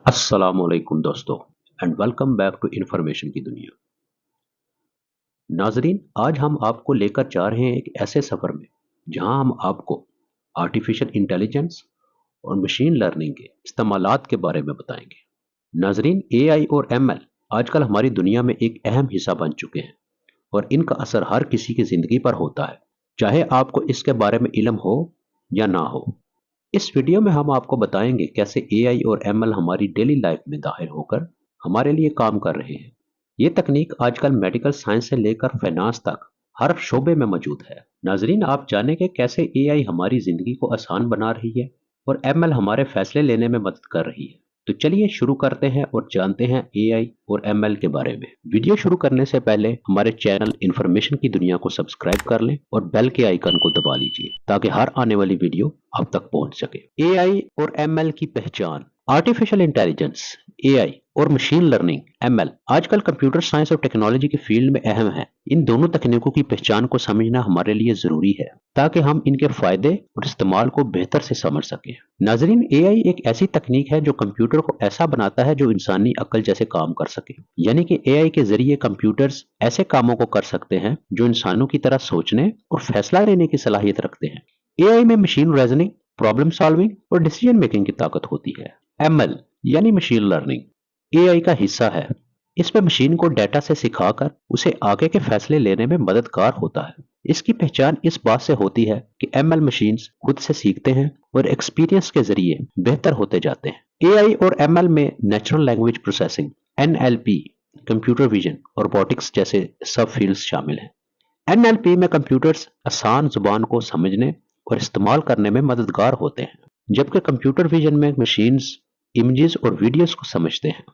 अस्सलाम वालेकुम दोस्तों and welcome back to information की दुनिया। नाजरीन, आज हम आपको लेकर जा रहे हैं एक ऐसे सफ़र में जहां हम आपको आर्टिफिशियल इंटेलिजेंस और मशीन लर्निंग के इस्तेमालात के बारे में बताएंगे। नाजरीन, एआई और एमएल आजकल हमारी दुनिया में एक अहम हिस्सा बन चुके हैं और इनका असर हर किसी की ज़िंदगी पर होता है, चाहे आपको इसके बारे में इल्म हो या ना हो। इस वीडियो में हम आपको बताएंगे कैसे एआई और एमएल हमारी डेली लाइफ में दाखिल होकर हमारे लिए काम कर रहे हैं। ये तकनीक आजकल मेडिकल साइंस से लेकर फाइनेंस तक हर शोबे में मौजूद है। नाजरीन, आप जानेंगे कैसे एआई हमारी जिंदगी को आसान बना रही है और एमएल हमारे फैसले लेने में मदद कर रही है। तो चलिए शुरू करते हैं और जानते हैं एआई और एमएल के बारे में। वीडियो शुरू करने से पहले हमारे चैनल इन्फॉर्मेशन की दुनिया को सब्सक्राइब कर लें और बेल के आइकन को दबा लीजिए ताकि हर आने वाली वीडियो आप तक पहुंच सके। एआई और एमएल की पहचान। आर्टिफिशियल इंटेलिजेंस एआई और मशीन लर्निंग एमएल आजकल कंप्यूटर साइंस और टेक्नोलॉजी के फील्ड में अहम है। इन दोनों तकनीकों की पहचान को समझना हमारे लिए जरूरी है ताकि हम इनके फायदे और इस्तेमाल को बेहतर से समझ सकें। नाजरीन, एआई एक ऐसी तकनीक है जो कंप्यूटर को ऐसा बनाता है जो इंसानी अक्ल जैसे काम कर सके। यानी कि एआई के जरिए कंप्यूटर्स ऐसे कामों को कर सकते हैं जो इंसानों की तरह सोचने और फैसला लेने की सलाहियत रखते हैं। एआई में मशीन रीजनिंग, प्रॉब्लम सॉल्विंग और डिसीजन मेकिंग की ताकत होती है। एमएल यानी मशीन लर्निंग एआई का हिस्सा है। इसमें मशीन को डेटा से सिखाकर उसे आगे के फैसले लेने में मददगार होता है। इसकी पहचान इस बात से होती है कि एमएल मशीन्स खुद से सीखते हैं और एक्सपीरियंस के जरिए बेहतर होते जाते हैं। एआई और एमएल में natural language processing NLP, computer vision और रोबोटिक्स जैसे सब फील्ड्स शामिल हैं। एनएलपी में कंप्यूटर्स आसान जुबान को समझने और इस्तेमाल करने में मददगार होते हैं, जबकि कंप्यूटर विजन में मशीन्स इमेजेस और वीडियोस को समझते हैं।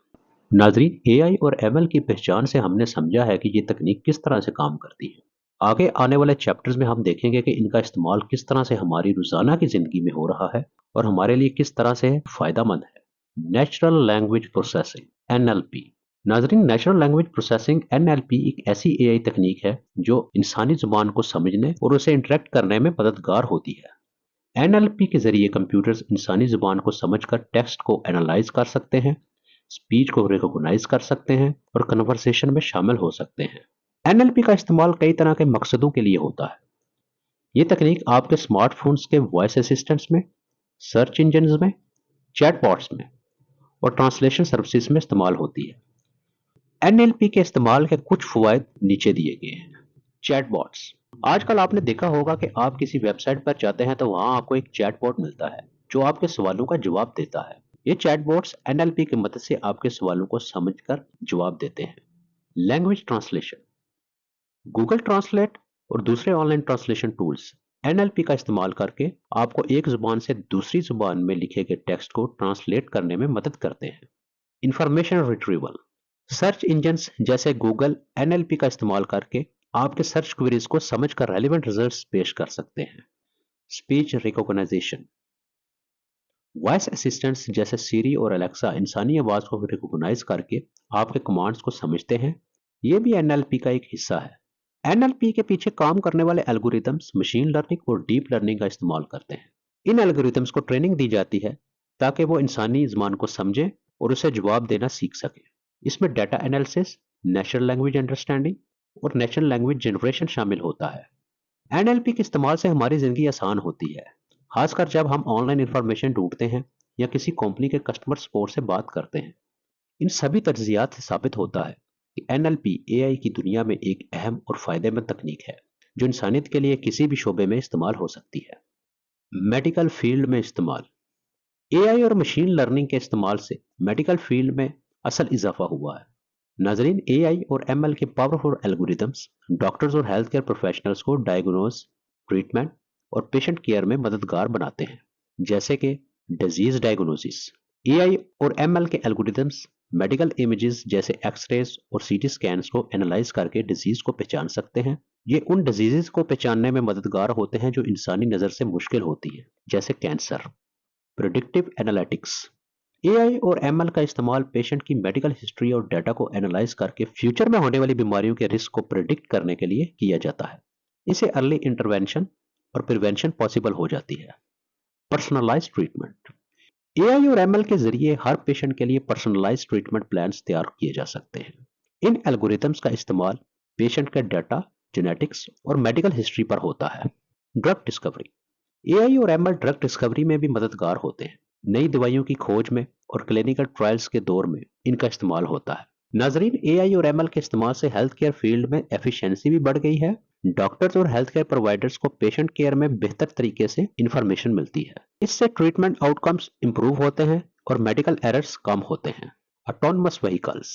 नाजरीन, एआई और एमएल की पहचान से हमने समझा है कि ये तकनीक किस तरह से काम करती है। आगे आने वाले चैप्टर्स में हम देखेंगे कि इनका इस्तेमाल किस तरह से हमारी रोजाना की जिंदगी में हो रहा है और हमारे लिए किस तरह से फायदेमंद है। Natural language processing NLP. नाजरीन, नेचुरल लैंग्वेज प्रोसेसिंग एनएलपी एक ऐसी एआई तकनीक है जो इंसानी जुबान को समझने और उसे इंटरेक्ट करने में मददगार होती है। एनएलपी के जरिए कंप्यूटर्स इंसानी जुबान को समझकर टेक्स्ट को एनालाइज कर सकते हैं, स्पीच को रिकॉग्नाइज कर सकते हैं और कन्वर्सेशन में शामिल हो सकते हैं। एनएलपी का इस्तेमाल कई तरह के मकसदों के लिए होता है। ये तकनीक आपके स्मार्टफोन्स के वॉइस असिस्टेंट्स में, सर्च इंजन्स में, चैटबॉट्स में और ट्रांसलेशन सर्विसेज में इस्तेमाल होती है। एनएलपी के इस्तेमाल के कुछ फवायद नीचे दिए गए हैं। चैटबॉट्स। आजकल आपने देखा होगा कि आप किसी वेबसाइट पर जाते हैं तो वहां आपको एक चैटबॉट मिलता है जो आपके सवालों का जवाब देता है। ये चैटबॉट्स एनएलपी की मदद से आपके सवालों को समझकर जवाब देते हैं। Language translation. गूगल ट्रांसलेट और दूसरे ऑनलाइन ट्रांसलेशन टूल्स एनएलपी का इस्तेमाल करके आपको एक जुबान से दूसरी जुबान में लिखे गए टेक्स्ट को ट्रांसलेट करने में मदद करते हैं। Information retrieval. सर्च इंजन्स जैसे गूगल एनएलपी का इस्तेमाल करके आपके सर्च क्वेरीज को समझकर रेलेवेंट रिजल्ट्स पेश कर सकते हैं। Speech recognition. वॉइस असिस्टेंट्स जैसे सीरी और अलेक्सा इंसानी आवाज को रिकॉग्नाइज करके आपके कमांड्स को समझते हैं। यह भी एनएलपी का एक हिस्सा है। एनएलपी के पीछे काम करने वाले एल्गोरिथम्स मशीन लर्निंग और डीप लर्निंग का इस्तेमाल करते हैं। इन एल्गोरिथम्स को ट्रेनिंग दी जाती है ताकि वो इंसानी ज़बान को समझे और उसे जवाब देना सीख सके। इसमें data analysis, natural language understanding और नेचुरल लैंग्वेज जनरेशन शामिल होता है। एनएलपी के इस्तेमाल से हमारी जिंदगी आसान होती है, खासकर जब हम ऑनलाइन इंफॉर्मेशन ढूंढते हैं या किसी कंपनी के कस्टमर सपोर्ट से बात करते हैं। इन सभी तज्जियात से साबित होता है कि एनएलपी एआई की दुनिया में एक अहम और फायदेमंद तकनीक है जो इंसानियत के लिए किसी भी शोबे में इस्तेमाल हो सकती है। मेडिकल फील्ड में इस्तेमाल। एआई और मशीन लर्निंग के इस्तेमाल से मेडिकल फील्ड में असल इजाफा हुआ है। नाजरीन, एआई और एमएल के पावरफुल एल्गोरिदम्स डॉक्टर्स और हेल्थ केयर प्रोफेशनल्स को डायग्नोज, ट्रीटमेंट और पेशेंट केयर में मददगार बनाते हैं, जैसे कि डिजीज डायग्नोसिस। एआई और एमएल के एल्गोरिदम्स मेडिकल इमेजेस जैसे एक्सरेज और सीटी स्कैन्स को एनालाइज करके डिजीज को पहचान सकते हैं। ये उन डिजीजेस को पहचानने में मददगार होते हैं जो इंसानी नज़र से मुश्किल होती है, जैसे कैंसर। Predictive analytics. एआई और एमएल का इस्तेमाल पेशेंट की मेडिकल हिस्ट्री और डाटा को एनालाइज करके फ्यूचर में होने वाली बीमारियों के रिस्क को प्रिडिक्ट करने के लिए किया जाता है। इसे अर्ली इंटरवेंशन और प्रिवेंशन पॉसिबल हो जाती है। Personalised treatment. AI और ML के जरिए हर पेशेंट के लिए पर्सनलाइज ट्रीटमेंट प्लान्स तैयार किए जा सकते हैं। इन एल्गोरिथम्स का इस्तेमाल पेशेंट के डाटा, जेनेटिक्स और मेडिकल हिस्ट्री पर होता है। ड्रग डिस्कवरी, AI और ML ड्रग डिस्कवरी में भी मददगार होते हैं। नई दवाइयों की खोज में और क्लिनिकल ट्रायल्स के दौर में इनका इस्तेमाल होता है। नाजरीन, AI और ML के इस्तेमाल से हेल्थ केयर फील्ड में एफिशिएंसी भी बढ़ गई है। डॉक्टर्स और हेल्थ केयर प्रोवाइडर्स को पेशेंट केयर में बेहतर तरीके से इंफॉर्मेशन मिलती है। इससे ट्रीटमेंट आउटकम्स इंप्रूव होते हैं और मेडिकल एरर्स कम होते हैं। ऑटोनमस व्हीकल्स,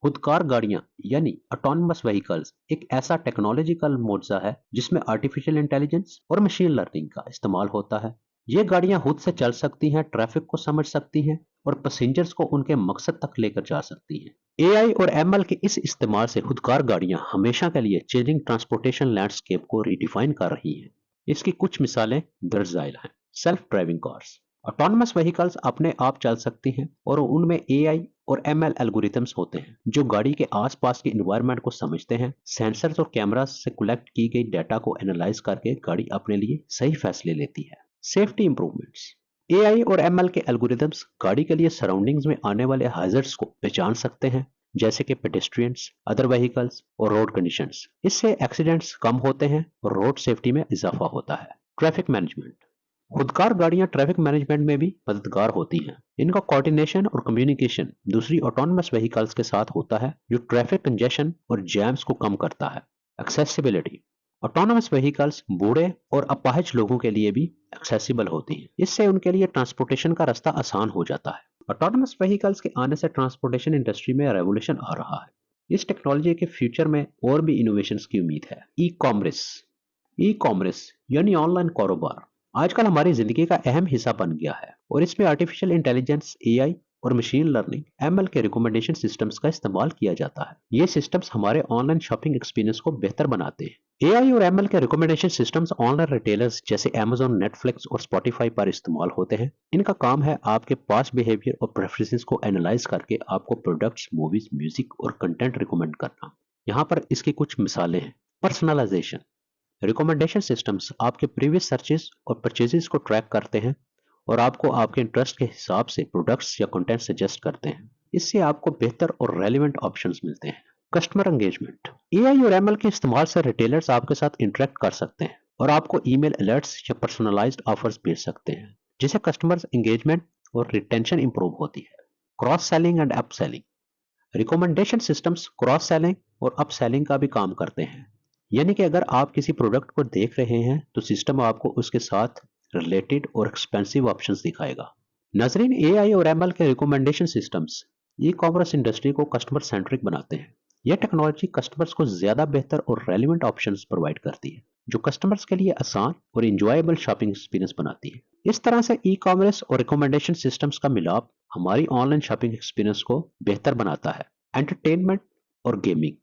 खुदकार गाड़ियां यानी ऑटोनमस व्हीकल्स एक ऐसा टेक्नोलॉजिकल मोर्चा है जिसमें आर्टिफिशियल इंटेलिजेंस और मशीन लर्निंग का इस्तेमाल होता है। ये गाड़ियां खुद से चल सकती हैं, ट्रैफिक को समझ सकती हैं और पैसेंजर्स को उनके मकसद तक लेकर जा सकती हैं। AI और ML के इस इस्तेमाल से खुदकार गाड़ियां हमेशा के लिए चेंजिंग ट्रांसपोर्टेशन लैंडस्केप को रिडिफाइन कर रही हैं। इसकी कुछ मिसालें दर्ज झैल हैं। Self driving cars, autonomous vehicles अपने आप चल सकती हैं और उनमें AI और ML एल्गोरिथम्स होते हैं जो गाड़ी के आसपास के एनवायरनमेंट को समझते हैं। सेंसर्स और कैमरास से कलेक्ट की गई डाटा को एनालाइज करके गाड़ी अपने लिए सही फैसले लेती है। सेफ्टी इंप्रूवमेंट्स, AI और ML के एल्गोरिथम्स गाड़ी के लिए सराउंडिंग्स में आने वाले हैजर्ड्स को पहचान सकते हैं, जैसे कि पेडेस्ट्रियंस, अदर व्हीकल्स और रोड कंडीशंस। इससे एक्सीडेंट्स कम होते हैं और रोड सेफ्टी में इजाफा होता है। ट्रैफिक मैनेजमेंट, खुदकार गाड़ियां ट्रैफिक मैनेजमेंट में भी मददगार होती हैं। इनका कोऑर्डिनेशन और कम्युनिकेशन दूसरी ऑटोनमस व्हीकल्स के साथ होता है जो ट्रैफिक कंजेशन और जैम्स को कम करता है। एक्सेसिबिलिटी, ऑटोनमस व्हीकल्स बूढ़े और अपाहिज लोगों के लिए भी एक्सेसिबल होती हैं। इससे उनके लिए ट्रांसपोर्टेशन का रास्ता आसान हो जाता है। ऑटोनमस व्हीकल्स के आने से ट्रांसपोर्टेशन इंडस्ट्री में रेवोल्यूशन आ रहा है। इस टेक्नोलॉजी के फ्यूचर में और भी इनोवेशंस की उम्मीद है। ई कॉमर्स यानी ऑनलाइन कारोबार आजकल हमारी जिंदगी का अहम हिस्सा बन गया है और इसमें आर्टिफिशियल इंटेलिजेंस, AI और मशीन लर्निंग, ML के रिकमेंडेशन सिस्टम्स का इस्तेमाल किया जाता है। ये सिस्टम्स हमारे ऑनलाइन शॉपिंग एक्सपीरियंस को बेहतर बनाते हैं। AI और ML के रिकमेंडेशन सिस्टम्स ऑनलाइन रिटेलर्स जैसे Amazon, Netflix और Spotify पर इस्तेमाल होते हैं। इनका काम है आपके पास्ट बिहेवियर और प्रेफरेंसेस को एनालाइज करके आपको प्रोडक्ट्स, मूवीज, म्यूजिक और कंटेंट रिकमेंड करना। यहाँ पर इसकी कुछ मिसालें हैं। पर्सनलाइजेशन, रिकमेंडेशन सिस्टम्स आपके प्रीवियस सर्चेस और परचेजेस को ट्रैक करते हैं और आपको आपके इंटरेस्ट के हिसाब से प्रोडक्ट्स या कंटेंट सजेस्ट करते हैं। इससे आपको बेहतर और रेलेवेंट ऑप्शंस मिलते हैं। कस्टमर एंगेजमेंट, AI और ML के इस्तेमाल से रिटेलर्स आपके साथ इंटरेक्ट कर सकते हैं और आपको ईमेल अलर्ट्स या पर्सनलाइज्ड ऑफर्स भेज सकते हैं, जिससे कस्टमर्स एंगेजमेंट और रिटेंशन इंप्रूव होती है। Cross selling and up selling, recommendation systems cross selling और अप सेलिंग का भी काम करते हैं। यानी कि अगर आप किसी प्रोडक्ट को देख रहे हैं तो सिस्टम आपको उसके साथ रिलेटेड और एक्सपेंसिव ऑप्शंस दिखाएगा। नाजरीन, AI और ML के recommendation systems e commerce industry को कस्टमर सेंट्रिक बनाते हैं। यह टेक्नोलॉजी कस्टमर्स को ज्यादा बेहतर और रेलिवेंट ऑप्शंस प्रोवाइड करती है जो कस्टमर्स के लिए आसान और इंजॉयबल शॉपिंग एक्सपीरियंस बनाती है। इस तरह से ई कॉमर्स और रिकमेंडेशन सिस्टम्स का मिलाप हमारी ऑनलाइन शॉपिंग एक्सपीरियंस को बेहतर बनाता है। एंटरटेनमेंट और गेमिंग,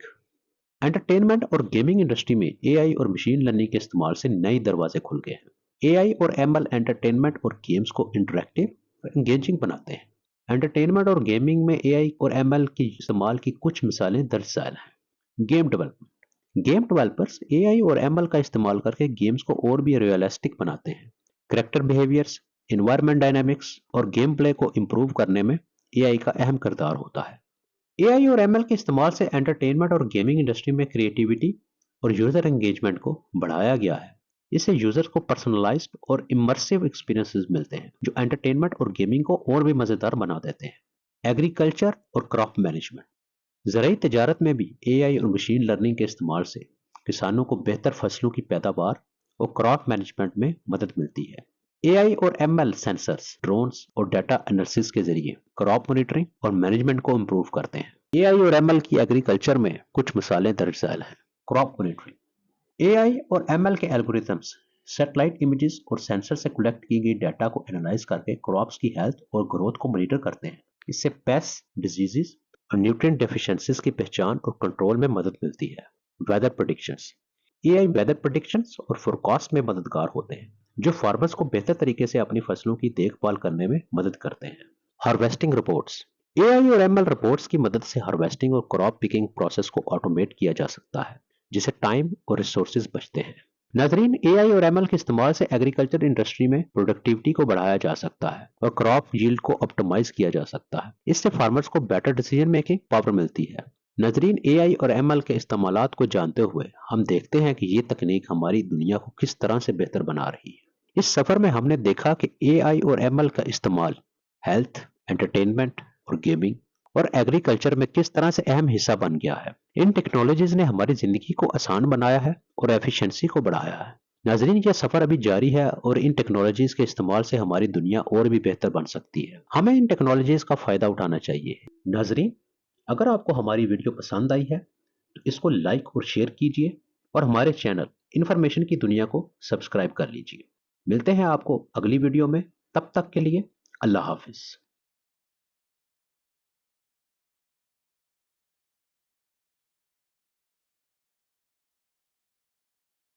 एंटरटेनमेंट और गेमिंग इंडस्ट्री में AI और मशीन लर्निंग के इस्तेमाल से नए दरवाजे खुल गए हैं। AI और ML एंटरटेनमेंट और गेम्स को इंटरेक्टिव और एंगेजिंग बनाते हैं। एंटरटेनमेंट और गेमिंग में AI और ML के इस्तेमाल की कुछ मिसालें दर्ज झैल हैं। Game development, game developers AI और ML का इस्तेमाल करके गेम्स को और भी रियलिस्टिक बनाते हैं। कैरेक्टर बिहेवियर्स, एनवायरनमेंट डायनामिक्स और गेम प्ले को इम्प्रूव करने में AI का अहम किरदार होता है। AI और ML के इस्तेमाल से एंटरटेनमेंट और गेमिंग इंडस्ट्री में क्रिएटिविटी और यूजर एंगेजमेंट को बढ़ाया गया है। इससे यूजर्स को पर्सनलाइज्ड और इमर्सिव एक्सपीरियंसेस मिलते हैं जो एंटरटेनमेंट और गेमिंग को और भी मजेदार बना देते हैं। एग्रीकल्चर और क्रॉप मैनेजमेंट, ज़राई तजारत में भी AI और मशीन लर्निंग के इस्तेमाल से किसानों को बेहतर फसलों की पैदावार और क्रॉप मैनेजमेंट में मदद मिलती है। AI और ML सेंसर्स, ड्रोन्स और डाटा एनालिसिस के जरिए क्रॉप मॉनिटरिंग और मैनेजमेंट को इम्प्रूव करते हैं। AI और ML की एग्रीकल्चर में कुछ मिसालें दर्ज झैल हैं। क्रॉप मॉनिटरिंग, AI और ML के एल्गोरिथम्स सैटेलाइट इमेजेस और सेंसर से कलेक्ट की गई डाटा को एनालाइज करके क्रॉप्स की हेल्थ और ग्रोथ को मॉनिटर करते हैं। इससे पेस्ट, डिजीजेस और न्यूट्रिएंट डेफिशिएंसीज की पहचान और कंट्रोल में मदद मिलती है। Weather predictions, AI weather predictions और फोरकास्ट में मददगार होते हैं जो फार्मर्स को बेहतर तरीके से अपनी फसलों की देखभाल करने में मदद करते हैं। हार्वेस्टिंग रिपोर्ट्स, AI और ML रिपोर्ट्स की मदद से हार्वेस्टिंग और क्रॉप पिकिंग प्रोसेस को ऑटोमेट किया जा सकता है जिससे टाइम और रिसोर्सेज बचते हैं। नाजरीन, एआई और एमएल के इस्तेमाल से एग्रीकल्चर इंडस्ट्री में प्रोडक्टिविटी को बढ़ाया जा सकता है और क्रॉप यील्ड को ऑप्टिमाइज किया जा सकता है। इससे फार्मर्स को बेटर डिसीजन मेकिंग पावर मिलती है। नाजरीन, एआई और एमएल के इस्तेमालात को जानते हुए हम देखते हैं कि ये तकनीक हमारी दुनिया को किस तरह से बेहतर बना रही है। इस सफर में हमने देखा कि एआई और एमएल का इस्तेमाल हेल्थ, एंटरटेनमेंट और गेमिंग और एग्रीकल्चर में किस तरह से अहम हिस्सा बन गया है। इन टेक्नोलॉजीज ने हमारी जिंदगी को आसान बनाया है और एफिशिएंसी को बढ़ाया है। नाजरीन, यह सफर अभी जारी है और इन टेक्नोलॉजीज के इस्तेमाल से हमारी दुनिया और भी बेहतर बन सकती है। हमें इन टेक्नोलॉजीज का फायदा उठाना चाहिए। नाजरीन, अगर आपको हमारी वीडियो पसंद आई है तो इसको लाइक और शेयर कीजिए और हमारे चैनल इन्फॉर्मेशन की दुनिया को सब्सक्राइब कर लीजिए। मिलते हैं आपको अगली वीडियो में, तब तक के लिए अल्लाह हाफिज।